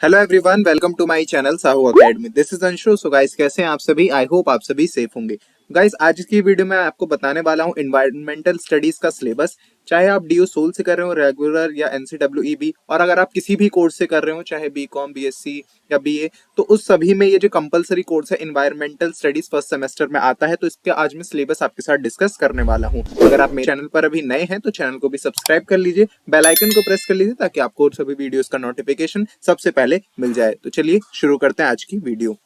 Hello everyone, welcome to my channel Sahu academy. This is Anshu. So guys, कैसे हैं आप सभी? आई होप आप सभी सेफ होंगे। गाइस, आज की वीडियो में आपको बताने वाला हूं एनवायरमेंटल स्टडीज का सिलेबस। चाहे आप डीयू सोल से कर रहे हो, रेगुलर या एनसीडब्ल्यूईबी, और अगर आप किसी भी कोर्स से कर रहे हो, चाहे बीकॉम, बीएससी या बीए, तो उस सभी में ये जो कंपलसरी कोर्स है एनवायरमेंटल स्टडीज फर्स्ट सेमेस्टर में आता है। तो इसके आज मैं सिलेबस आपके साथ डिस्कस करने वाला हूँ। अगर आप मेरे चैनल पर अभी नए हैं तो चैनल को भी सब्सक्राइब कर लीजिए, बेल आइकन को प्रेस कर लीजिए ताकि आपको सभी वीडियोस का नोटिफिकेशन सबसे पहले मिल जाए। तो चलिए शुरू करते हैं आज की वीडियो।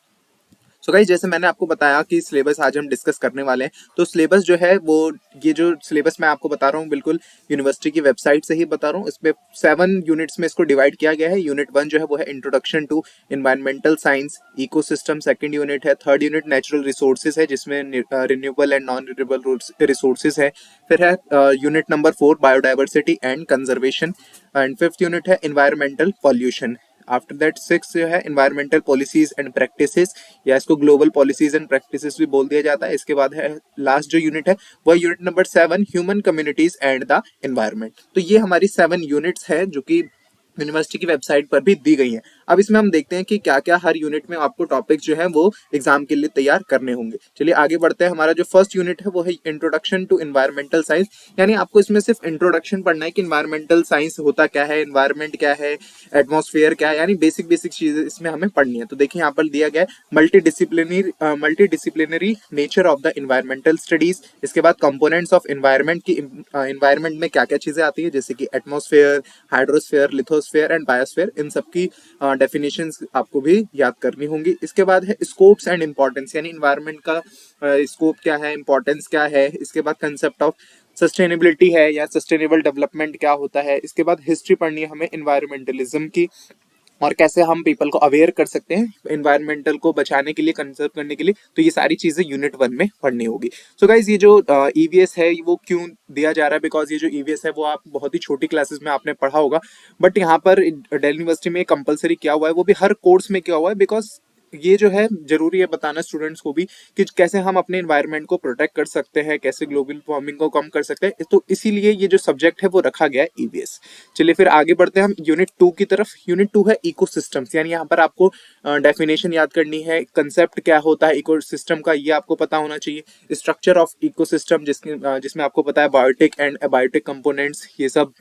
सो गाइस, जैसे मैंने आपको बताया कि सिलेबस आज हम डिस्कस करने वाले हैं, तो सिलेबस जो है वो, ये जो सिलेबस मैं आपको बता रहा हूँ बिल्कुल यूनिवर्सिटी की वेबसाइट से ही बता रहा हूँ। इसमें 7 यूनिट्स में इसको डिवाइड किया गया है। यूनिट 1 जो है वो है introduction to environmental science ecosystem. Second unit है, थर्ड यूनिट नेचुरल रिसोर्सेज है, जिसमें renewable and non renewable resources है। फिर है unit number 4 biodiversity and conservation. And fifth unit है एनवायरमेंटल पॉल्यूशन। आफ्टर दैट 6 जो है एनवायरमेंटल पॉलिसीज एंड प्रैक्टिसेस, या इसको ग्लोबल पॉलिसीज एंड प्रैक्टिसेस भी बोल दिया जाता है। इसके बाद है लास्ट जो यूनिट है वह unit number 7 human communities and the environment. तो ये हमारी 7 यूनिट्स है जो कि यूनिवर्सिटी की वेबसाइट पर भी दी गई है। अब इसमें हम देखते हैं कि क्या क्या हर यूनिट में आपको टॉपिक्स जो है वो एग्जाम के लिए तैयार करने होंगे। चलिए आगे बढ़ते हैं। हमारा जो फर्स्ट यूनिट है वो है इंट्रोडक्शन टू एनवायरमेंटल साइंस, यानी आपको इसमें सिर्फ इंट्रोडक्शन पढ़ना है कि एनवायरमेंटल साइंस होता क्या है, एनवायरमेंट क्या है, एटमॉस्फेयर क्या है, यानी बेसिक बेसिक चीजें इसमें हमें पढ़नी है। तो देखिए यहाँ पर दिया गया है multidisciplinary nature of the environmental studies. इसके बाद कंपोनेंट्स ऑफ एनवायरमेंट की, एनवायरमेंट में क्या क्या चीजें आती है, जैसे कि atmosphere, hydrosphere, lithosphere and biosphere, इन सब की डेफिनेशंस आपको भी याद करनी होंगी। इसके बाद है स्कोप्स एंड इंपॉर्टेंस, यानी एनवायरमेंट का स्कोप क्या है, इंपॉर्टेंस क्या है। इसके बाद कंसेप्ट ऑफ सस्टेनेबिलिटी है या सस्टेनेबल डेवलपमेंट क्या होता है। इसके बाद हिस्ट्री पढ़नी है हमें एनवायरमेंटलिज्म की, और कैसे हम पीपल को अवेयर कर सकते हैं एनवायरमेंटल को बचाने के लिए, कंजर्व करने के लिए। तो ये सारी चीजें यूनिट 1 में पढ़नी होगी। सो गाइज, ये जो ईवीएस है वो क्यों दिया जा रहा है, बिकॉज ये जो ईवीएस है वो आप बहुत ही छोटी क्लासेस में आपने पढ़ा होगा, बट यहाँ पर दिल्ली यूनिवर्सिटी में कंपलसरी किया हुआ है, वो भी हर कोर्स में किया हुआ है। बिकॉज ये जो है जरूरी है बताना स्टूडेंट्स को भी कि कैसे हम अपने एनवायरनमेंट को प्रोटेक्ट कर सकते हैं, कैसे ग्लोबल वार्मिंग को कम कर सकते हैं। तो इसीलिए ये जो सब्जेक्ट है वो रखा गया है ईवीएस। चलिए फिर आगे बढ़ते हैं हम यूनिट 2 की तरफ। यूनिट 2 है इकोसिस्टम्स, यानी यहाँ पर आपको डेफिनेशन याद करनी है, कंसेप्ट क्या होता है इकोसिस्टम का ये आपको पता होना चाहिए। स्ट्रक्चर ऑफ इकोसिस्टम जिसमें आपको पता है बायोटिक एंड अबायोटिक कंपोनेंट्स, ये सब।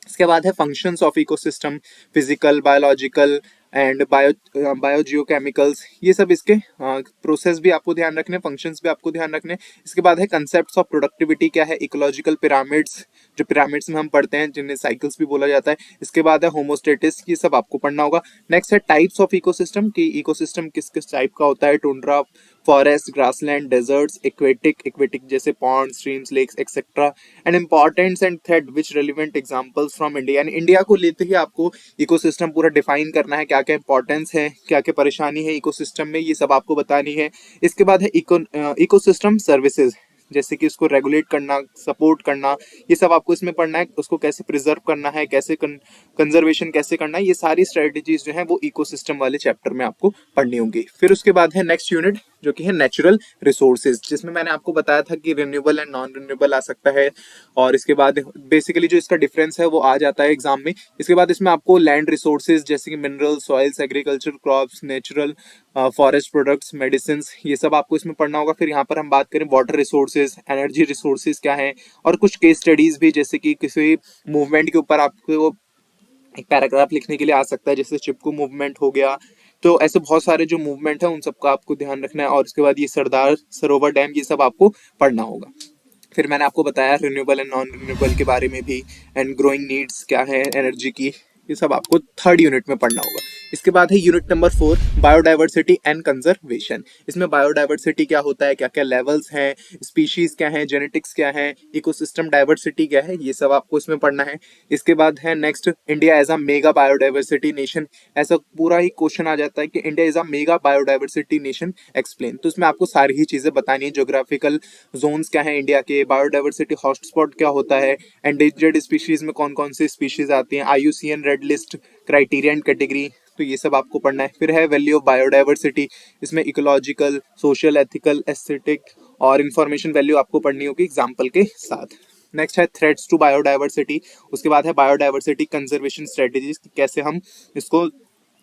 इसके बाद है functions of ecosystem, physical, biological and biogeochemicals, ये सब इसके प्रोसेस भी आपको ध्यान रखने, फंक्शंस भी आपको ध्यान रखने। इसके बाद है कंसेप्ट्स ऑफ प्रोडक्टिविटी, क्या है इकोलॉजिकल पिरामिड्स, जो पिरामिड्स में हम पढ़ते हैं जिन्हें साइकिल्स भी बोला जाता है। इसके बाद है होमोस्टेटिस, ये सब आपको पढ़ना होगा। नेक्स्ट है टाइप्स ऑफ इकोसिस्टम, कि इकोसिस्टम किस किस टाइप का होता है, tundra, forest, grassland, deserts, aquatic जैसे pond, streams, lakes etcetera, and importance and threat which relevant examples from India, यानी इंडिया को लेते ही आपको इकोसिस्टम पूरा डिफाइन करना है, क्या क्या इंपॉर्टेंस है, क्या क्या परेशानी है इकोसिस्टम में, ये सब आपको बतानी है। इसके बाद है इकोसिस्टम सर्विसेज, जैसे कि उसको रेगुलेट करना, सपोर्ट करना, ये सब आपको इसमें पढ़ना है। उसको कैसे प्रिजर्व करना है, कैसे कंजर्वेशन कैसे करना है, ये सारी स्ट्रेटेजीज जो है वो इकोसिस्टम वाले चैप्टर में आपको पढ़नी होंगी। फिर उसके बाद है नेक्स्ट यूनिट जो कि है नेचुरल रिसोर्सेज, जिसमें मैंने आपको बताया था कि रिन्यूएबल एंड नॉन रिन्यूएबल आ सकता है। और इसके बाद बेसिकली जो इसका डिफरेंस है वो आ जाता है एग्जाम में। इसके बाद इसमें आपको लैंड रिसोर्सेज जैसे कि mineral, soils, agriculture, crops, natural forest products, medicine, ये सब आपको इसमें पढ़ना होगा। फिर यहाँ पर हम बात करें वाटर रिसोर्सेज, एनर्जी रिसोर्सेज क्या है, और कुछ केस स्टडीज भी, जैसे कि किसी मूवमेंट के ऊपर आपको एक पैराग्राफ लिखने के लिए आ सकता है, जैसे चिपकू मूवमेंट हो गया। तो ऐसे बहुत सारे जो मूवमेंट है उन सबका आपको ध्यान रखना है। और उसके बाद ये सरदार सरोवर डैम, ये सब आपको पढ़ना होगा। फिर मैंने आपको बताया रिन्यूएबल एंड नॉन रिन्यूएबल के बारे में भी, एंड ग्रोइंग नीड्स क्या है एनर्जी की, ये सब आपको थर्ड यूनिट में पढ़ना होगा। इसके बाद है unit number 4 biodiversity and conservation. इसमें बायोडाइवर्सिटी क्या होता है, क्या क्या लेवल्स हैं, स्पीशीज क्या है, जेनेटिक्स क्या है, इकोसिस्टम डाइवर्सिटी क्या है, ये सब आपको इसमें पढ़ना है। इसके बाद है next India as a mega biodiversity nation. ऐसा पूरा ही क्वेश्चन आ जाता है कि India is a mega biodiversity nation, explain. तो इसमें आपको सारी ही चीजें बतानी है, ज्योग्राफिकल जोन्स क्या है इंडिया के, बायोडाइवर्सिटी हॉटस्पॉट क्या होता है, एंडेंजर्ड स्पीशीज में कौन कौन सी स्पीशीज आती हैं, IUCN red list criteria and category, तो ये सब आपको पढ़ना है। फिर है वैल्यू ऑफ बायोडाइवर्सिटी, इसमें इकोलॉजिकल, सोशल, एथिकल, एस्थेटिक और इंफॉर्मेशन वैल्यू आपको पढ़नी होगी एग्जाम्पल के साथ। नेक्स्ट है थ्रेट्स टू बायोडाइवर्सिटी, उसके बाद है बायोडाइवर्सिटी कंजर्वेशन स्ट्रेटेजीज, कैसे हम इसको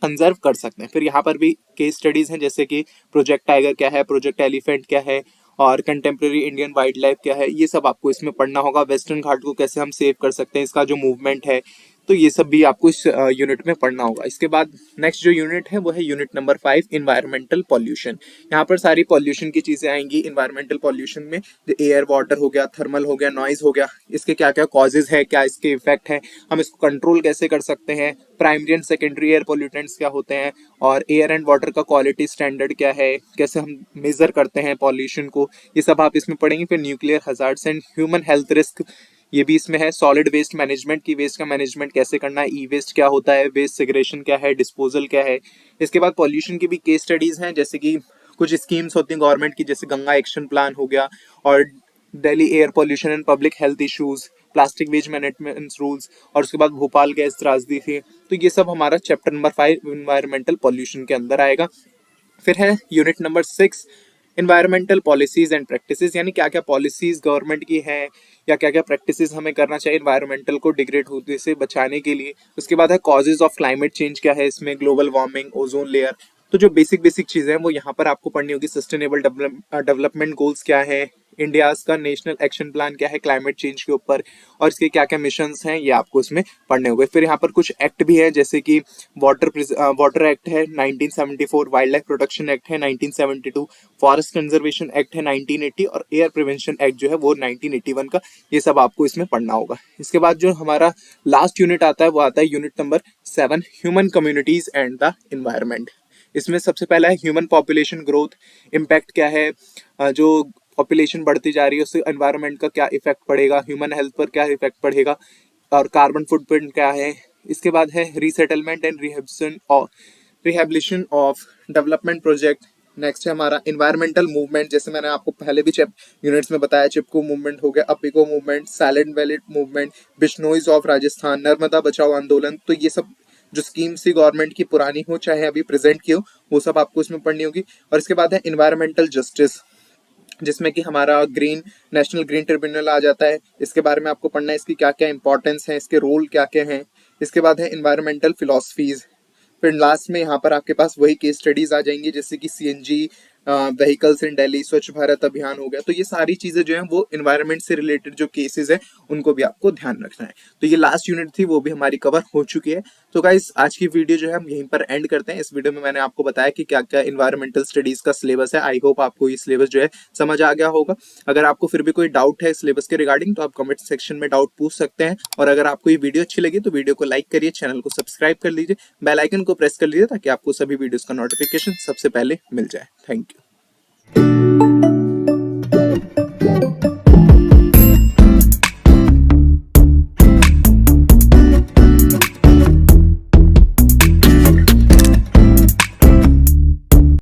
कंजर्व कर सकते हैं। फिर यहाँ पर भी केस स्टडीज हैं, जैसे कि प्रोजेक्ट टाइगर क्या है, प्रोजेक्ट एलिफेंट क्या है, और कंटेम्प्रेरी इंडियन वाइल्ड लाइफ क्या है, ये सब आपको इसमें पढ़ना होगा। वेस्टर्न घाट को कैसे हम सेव कर सकते हैं, इसका जो मूवमेंट है, तो ये सब भी आपको इस यूनिट में पढ़ना होगा। इसके बाद नेक्स्ट जो यूनिट है वो है यूनिट नंबर 5, इन्वायरमेंटल पॉल्यूशन। यहाँ पर सारी पॉल्यूशन की चीजें आएंगी इन्वायरमेंटल पॉल्यूशन में। एयर, वाटर हो गया, थर्मल हो गया, नॉइज हो गया, इसके क्या क्या कॉजेज है, क्या इसके इफेक्ट है, हम इसको कंट्रोल कैसे कर सकते हैं, primary and secondary air pollutants क्या होते हैं, और एयर एंड वाटर का क्वालिटी स्टैंडर्ड क्या है, कैसे हम मेजर करते हैं पॉल्यूशन को, ये सब आप इसमें पढ़ेंगे। फिर nuclear hazards and human health risk, ये भी इसमें है। सॉलिड वेस्ट मैनेजमेंट, की वेस्ट का मैनेजमेंट कैसे करना है, ई वेस्ट क्या होता है, वेस्ट सेग्रेशन क्या है, डिस्पोजल क्या है। इसके बाद पॉल्यूशन की भी केस स्टडीज हैं, जैसे कि कुछ स्कीम्स होती हैं गवर्नमेंट की, जैसे गंगा एक्शन प्लान हो गया, और Delhi air pollution and public health issues, plastic waste management rules, और उसके बाद भोपाल गैस त्रासदी थी। तो ये सब हमारा चैप्टर नंबर 5 इन्वायरमेंटल पॉल्यूशन के अंदर आएगा। फिर है unit number 6, environmental policies and practices, यानी क्या क्या पॉलिसीज गवर्नमेंट की हैं या क्या क्या प्रैक्टिसेस हमें करना चाहिए इन्वायरमेंटल को डिग्रेड होने से बचाने के लिए। उसके बाद है कॉजेज ऑफ क्लाइमेट चेंज क्या है इसमें, ग्लोबल वार्मिंग, ओजोन लेयर। तो जो बेसिक बेसिक चीजें हैं वो यहाँ पर आपको पढ़नी होगी। सस्टेनेबल डेवलपमेंट गोल्स क्या है, इंडिया का नेशनल एक्शन प्लान क्या है क्लाइमेट चेंज के ऊपर, और इसके क्या क्या मिशंस हैं, ये आपको इसमें पढ़ने होंगे। फिर यहाँ पर कुछ एक्ट भी है, जैसे कि वाटर एक्ट है 1974, वाइल्ड लाइफ प्रोटेक्शन एक्ट है 1972, फॉरेस्ट कंजर्वेशन एक्ट है 1980, और एयर प्रिवेंशन एक्ट जो है वो 1981 का। ये सब आपको इसमें पढ़ना होगा। इसके बाद जो हमारा लास्ट यूनिट आता है वो आता है unit number 7, human communities and the environment. इसमें सबसे पहला है ह्यूमन पॉपुलेशन ग्रोथ, इम्पैक्ट क्या है, जो पॉपुलेशन बढ़ती जा रही है उससे एनवायरनमेंट का क्या इफेक्ट पड़ेगा, ह्यूमन हेल्थ पर क्या इफेक्ट पड़ेगा, और कार्बन फुटप्रिंट क्या है। इसके बाद है resettlement and rehabilitation of development project. Next है हमारा इन्वायरमेंटल मूवमेंट, जैसे मैंने आपको पहले भी यूनिट्स में बताया, चिपको मूवमेंट हो गया, Appiko movement, silent valley movement, Bishnois of Rajasthan, Narmada Bachao Andolan. तो ये सब जो स्कीम्स थी गवर्नमेंट की, पुरानी हो चाहे अभी प्रेजेंट की हो, वो सब आपको इसमें पढ़नी होगी। और इसके बाद है इन्वायरमेंटल जस्टिस, जिसमें कि हमारा नेशनल ग्रीन ट्रिब्यूनल आ जाता है। इसके बारे में आपको पढ़ना है, इसकी क्या क्या इंपॉर्टेंस है, इसके रोल क्या क्या हैं। इसके बाद है इन्वायरमेंटल फिलोसफीज। फिर लास्ट में यहाँ पर आपके पास वही केस स्टडीज आ जाएंगी, जैसे कि सीएनजी व्हीकल्स इन दिल्ली, स्वच्छ भारत अभियान हो गया। तो ये सारी चीजें जो है वो इन्वायरमेंट से रिलेटेड जो केसेस है उनको भी आपको ध्यान रखना है। तो ये लास्ट यूनिट थी, वो भी हमारी कवर हो चुकी है। तो गाइस आज की वीडियो जो है हम यहीं पर एंड करते हैं। इस वीडियो में मैंने आपको बताया कि क्या क्या इन्वायरमेंटल स्टडीज का सिलेबस है। आई होप आपको ये सिलेबस जो है समझ आ गया होगा। अगर आपको फिर भी कोई डाउट है सिलेबस के रिगार्डिंग तो आप कमेंट सेक्शन में डाउट पूछ सकते हैं। और अगर आपको ये वीडियो अच्छी लगी तो वीडियो को लाइक करिए, चैनल को सब्सक्राइब कर लीजिए, बेल आइकन को प्रेस कर लीजिए ताकि आपको सभी वीडियोस का नोटिफिकेशन सबसे पहले मिल जाए। Thank you.